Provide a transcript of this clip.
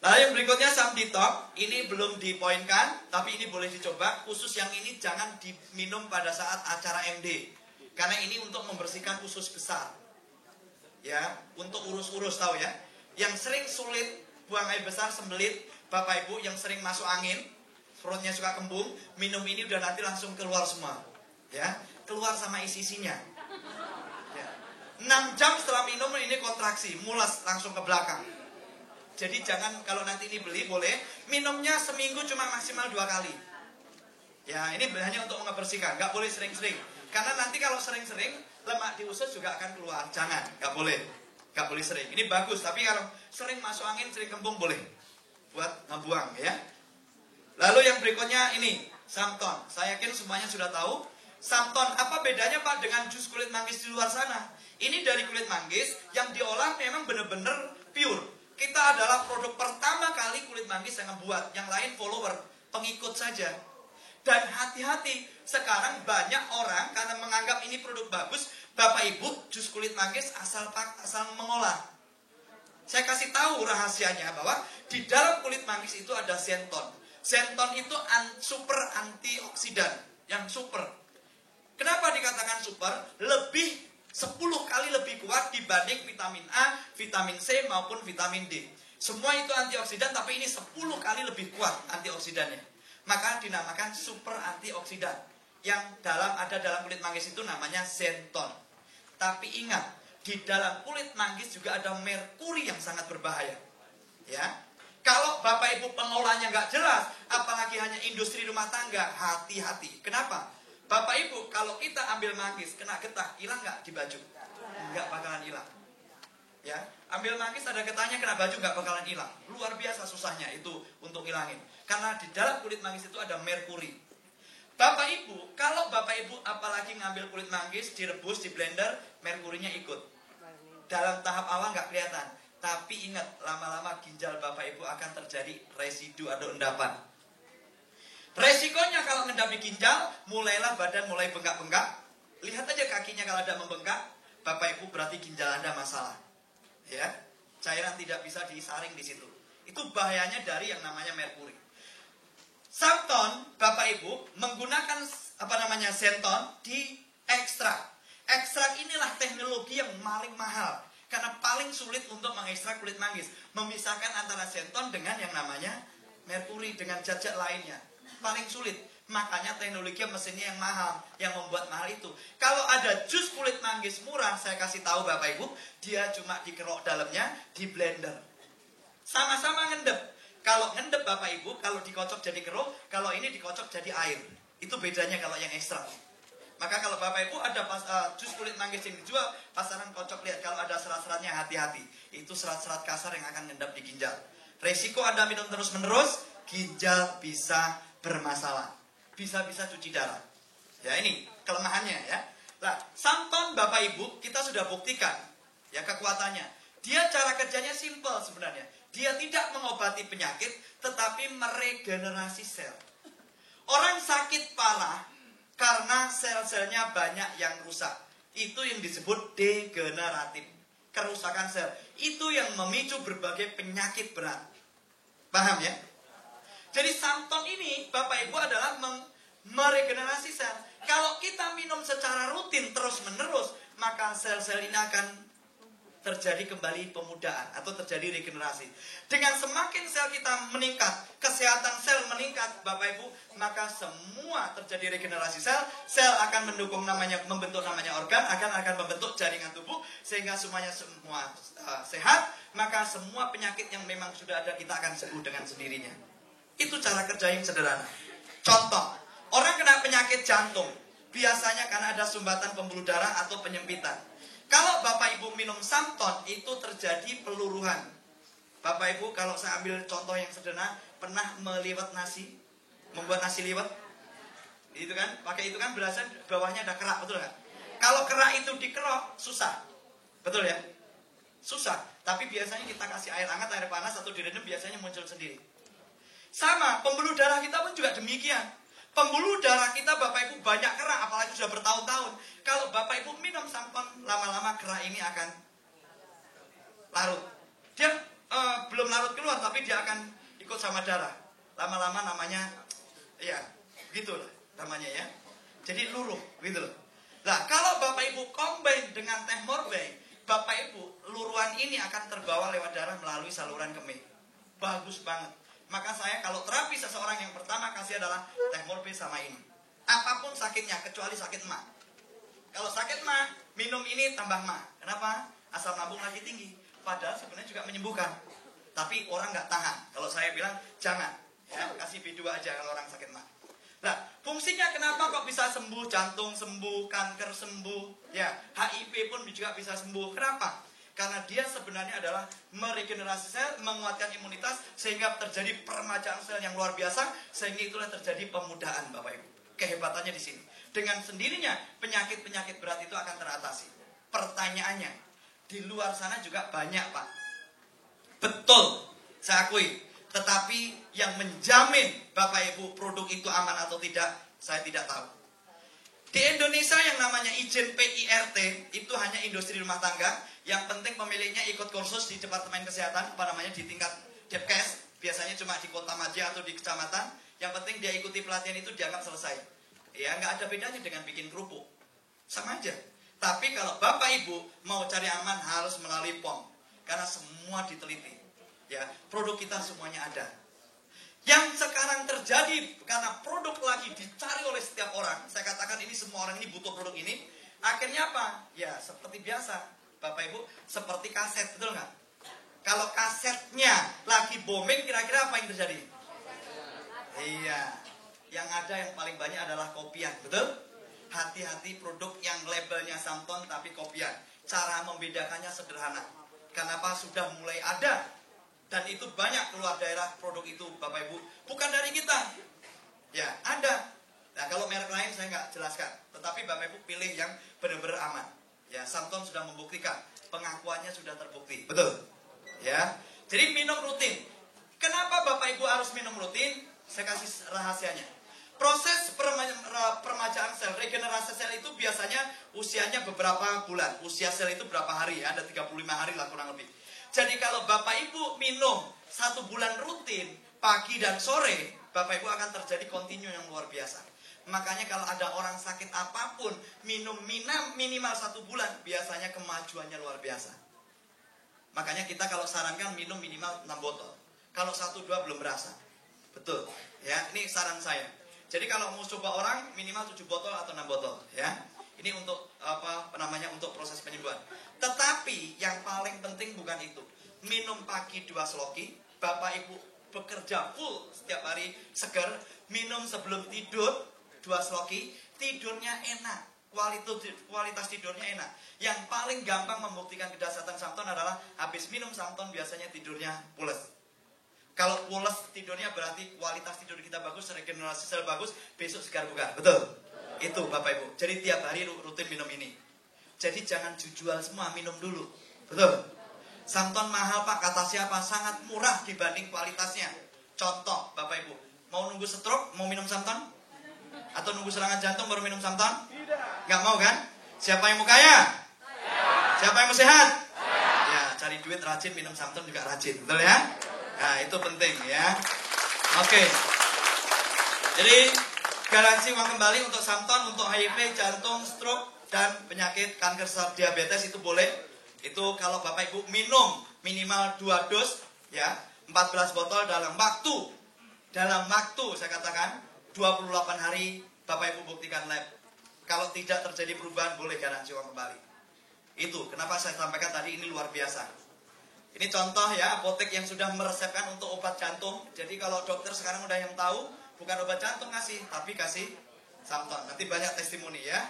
Lalu yang berikutnya Samditok, ini belum dipoinkan, tapi ini boleh dicoba. Khusus yang ini jangan diminum pada saat acara MD, karena ini untuk membersihkan usus besar. Ya, untuk urus-urus tahu ya. Yang sering sulit buang air besar, sembelit, Bapak Ibu yang sering masuk angin, perutnya suka kembung, minum ini udah nanti langsung keluar semua. Ya, keluar sama isi-isinya. Ya. 6 jam setelah minum ini kontraksi, mulas langsung ke belakang. Jadi jangan, kalau nanti ini beli boleh minumnya seminggu cuma maksimal 2 kali. Ya, ini hanya untuk membersihkan, nggak boleh sering-sering. Karena nanti kalau sering-sering lemak di usus juga akan keluar. Jangan, nggak boleh sering. Ini bagus, tapi kalau sering masuk angin, sering kembung boleh buat ngebuang ya. Lalu yang berikutnya ini Samton. Saya yakin semuanya sudah tahu. Samton, apa bedanya Pak dengan jus kulit manggis di luar sana? Ini dari kulit manggis yang diolah memang benar-benar pure. Kita adalah produk pertama kali kulit manggis yang membuat. Yang lain follower, pengikut saja. Dan hati-hati, sekarang banyak orang karena menganggap ini produk bagus, Bapak Ibu jus kulit manggis asal mengolah. Saya kasih tahu rahasianya bahwa di dalam kulit manggis itu ada xenton. Xenton itu super antioksidan, yang super. Kenapa dikatakan super? Lebih 10 kali lebih kuat dibanding vitamin A, vitamin C maupun vitamin D. Semua itu antioksidan, tapi ini 10 kali lebih kuat antioksidannya. Maka dinamakan super antioksidan. Yang ada dalam kulit manggis itu namanya xenton. Tapi ingat, di dalam kulit manggis juga ada merkuri yang sangat berbahaya. Ya, kalau Bapak Ibu pengolahnya nggak jelas, apalagi hanya industri rumah tangga, hati-hati. Kenapa? Bapak Ibu, kalau kita ambil manggis, kena getah, hilang nggak di baju? Nggak bakalan hilang. Ya, ambil manggis ada getahnya, kena baju nggak bakalan hilang. Luar biasa susahnya itu untuk hilangin. Karena di dalam kulit manggis itu ada merkuri. Bapak Ibu, kalau Bapak Ibu apalagi ngambil kulit manggis, direbus, di blender, merkurinya ikut. Dalam tahap awal nggak kelihatan. Tapi ingat, lama-lama ginjal Bapak Ibu akan terjadi residu atau endapan. Resikonya kalau ngendap di ginjal, mulailah badan mulai bengkak-bengkak. Lihat aja kakinya kalau ada membengkak, Bapak Ibu berarti ginjal Anda masalah. Ya, cairan tidak bisa disaring di situ. Itu bahayanya dari yang namanya merkuri. Samton, Bapak Ibu menggunakan xenton di ekstrak. Ekstrak inilah teknologi yang paling mahal karena paling sulit untuk mengekstrak kulit manggis, memisahkan antara xenton dengan yang namanya merkuri dengan zat-zat lainnya. Paling sulit. Makanya teknologi mesinnya yang mahal, yang membuat mahal itu. Kalau ada jus kulit manggis murah, saya kasih tahu Bapak Ibu, dia cuma dikerok dalamnya, di blender. Sama-sama ngendep. Kalau ngendep Bapak Ibu, kalau dikocok jadi kerok, kalau ini dikocok jadi air. Itu bedanya kalau yang ekstrak. Maka kalau Bapak Ibu ada jus kulit manggis yang dijual, pasaran kocok, lihat kalau ada serat-seratnya, hati-hati. Itu serat-serat kasar yang akan ngendap di ginjal. Resiko Anda minum terus-menerus, ginjal bisa bermasalah. Bisa-bisa cuci darah. Ya, ini kelemahannya ya. Nah, Samton Bapak Ibu kita sudah buktikan ya kekuatannya. Dia cara kerjanya simple sebenarnya. Dia tidak mengobati penyakit, tetapi meregenerasi sel. Orang sakit parah karena sel-selnya banyak yang rusak. Itu yang disebut degeneratif. Kerusakan sel. Itu yang memicu berbagai penyakit berat. Paham ya? Jadi Samton ini Bapak Ibu adalah meregenerasi sel. Kalau kita minum secara rutin terus-menerus, maka sel-sel ini akan terjadi kembali pemudaan atau terjadi regenerasi. Dengan semakin sel kita meningkat, kesehatan sel meningkat, Bapak Ibu, maka semua terjadi regenerasi sel. Sel akan membentuk namanya organ, akan membentuk jaringan tubuh sehingga semua sehat, maka semua penyakit yang memang sudah ada kita akan sembuh dengan sendirinya. Itu cara kerja yang sederhana. Contoh, orang kena penyakit jantung, biasanya karena ada sumbatan pembuluh darah atau penyempitan. Kalau Bapak Ibu minum Samton, itu terjadi peluruhan. Bapak Ibu, kalau saya ambil contoh yang sederhana, pernah meliwet nasi, membuat nasi liwet? Itu kan, pakai itu kan berasa bawahnya ada kerak, betul nggak? Kalau kerak itu dikerok, susah. Betul ya? Susah. Tapi biasanya kita kasih air hangat, air panas, atau direndam, biasanya muncul sendiri. Sama, pembuluh darah kita pun juga demikian. Pembuluh darah kita Bapak Ibu banyak kerak, apalagi sudah bertahun-tahun. Kalau Bapak Ibu minum Samton, lama-lama kerak ini akan larut. Dia belum larut keluar, tapi dia akan ikut sama darah. Lama-lama namanya, ya, gitulah namanya ya. Jadi luruh, gitu loh. Nah, kalau Bapak Ibu combine dengan teh morbei, Bapak Ibu, luruhan ini akan terbawa lewat darah melalui saluran kemih. Bagus banget. Maka saya kalau terapi seseorang yang pertama kasih adalah teh morbei sama ini. Apapun sakitnya, kecuali sakit mah. Kalau sakit mah, minum ini tambah mah. Kenapa? Asam lambung lagi tinggi. Padahal sebenarnya juga menyembuhkan. Tapi orang nggak tahan. Kalau saya bilang, jangan. Ya, kasih B2 aja kalau orang sakit mah. Nah, fungsinya kenapa kok bisa sembuh jantung, sembuh kanker, sembuh ya HIV pun juga bisa sembuh. Kenapa? Karena dia sebenarnya adalah meregenerasi sel, menguatkan imunitas sehingga terjadi peremajaan sel yang luar biasa, sehingga itulah terjadi pemudaan, Bapak Ibu. Kehebatannya di sini. Dengan sendirinya penyakit-penyakit berat itu akan teratasi. Pertanyaannya, di luar sana juga banyak, Pak. Betul, saya akui. Tetapi yang menjamin Bapak Ibu produk itu aman atau tidak, saya tidak tahu. Di Indonesia yang namanya izin PIRT itu hanya industri rumah tangga. Yang penting pemiliknya ikut kursus di Departemen Kesehatan, di tingkat Depkes. Biasanya cuma di kota Maja atau di kecamatan. Yang penting dia ikuti pelatihan itu dianggap selesai. Ya nggak ada bedanya dengan bikin kerupuk. Sama aja. Tapi kalau Bapak Ibu mau cari aman harus melalui POM. Karena semua diteliti. Ya, produk kita semuanya ada. Yang sekarang terjadi karena produk lagi dicari oleh setiap orang. Saya katakan ini semua orang ini butuh produk ini. Akhirnya apa? Ya seperti biasa, Bapak Ibu, seperti kaset, betul nggak? Kalau kasetnya lagi booming, kira-kira apa yang terjadi? Iya, yang ada yang paling banyak adalah kopian, betul? Hati-hati produk yang labelnya Samton tapi kopian. Cara membedakannya sederhana. Kenapa sudah mulai ada? Dan itu banyak keluar daerah produk itu, Bapak Ibu. Bukan dari kita. Ya, ada. Nah, kalau merek lain saya nggak jelaskan. Tetapi Bapak Ibu pilih yang benar-benar aman. Ya, Samton sudah membuktikan. Pengakuannya sudah terbukti. Betul. Ya. Jadi minum rutin. Kenapa Bapak Ibu harus minum rutin? Saya kasih rahasianya. Proses peremajaan sel, regenerasi sel itu biasanya usianya beberapa bulan. Usia sel itu berapa hari? Ada 35 hari lah kurang lebih. Jadi kalau Bapak Ibu minum 1 bulan rutin, pagi dan sore, Bapak Ibu akan terjadi kontinu yang luar biasa. Makanya kalau ada orang sakit apapun, minum minimal 1 bulan, biasanya kemajuannya luar biasa. Makanya kita kalau sarankan minum minimal 6 botol. Kalau 1-2 belum berasa. Betul. Ya, ini saran saya. Jadi kalau mau coba orang, minimal 7 botol atau 6 botol. Ya. Ini untuk untuk proses penyembuhan. Tetapi yang paling penting bukan itu. Minum pagi 2 sloki, Bapak Ibu bekerja full setiap hari segar, minum sebelum tidur 2 sloki, tidurnya enak. Kualitas tidurnya enak. Yang paling gampang membuktikan kedahsyatan Samton adalah habis minum Samton biasanya tidurnya pules. Kalau pules tidurnya berarti kualitas tidur kita bagus, regenerasi sel bagus, besok segar bugar. Betul? Itu Bapak Ibu. Jadi tiap hari rutin minum ini. Jadi jangan jual semua, minum dulu. Betul? Samton mahal Pak, kata siapa? Sangat murah dibanding kualitasnya. Contoh Bapak Ibu, mau nunggu stroke, mau minum Samton? Atau nunggu serangan jantung baru minum Samton? Tidak. Gak mau kan? Siapa yang mau kaya? Siapa yang mau sehat? Ya, cari duit rajin, minum Samton juga rajin. Betul ya? Nah, itu penting ya. Oke. Jadi garansi uang kembali untuk Samton, untuk HIV, jantung, stroke, dan penyakit kanker diabetes itu boleh. Itu kalau Bapak Ibu minum minimal 2 dos, ya, 14 botol dalam waktu saya katakan 28 hari Bapak Ibu buktikan lab. Kalau tidak terjadi perubahan boleh garansi uang kembali. Itu kenapa saya sampaikan tadi ini luar biasa. Ini contoh ya apotek yang sudah meresepkan untuk obat jantung. Jadi kalau dokter sekarang udah yang tahu bukan obat jantung ngasih, tapi kasih Samton. Nanti banyak testimoni ya.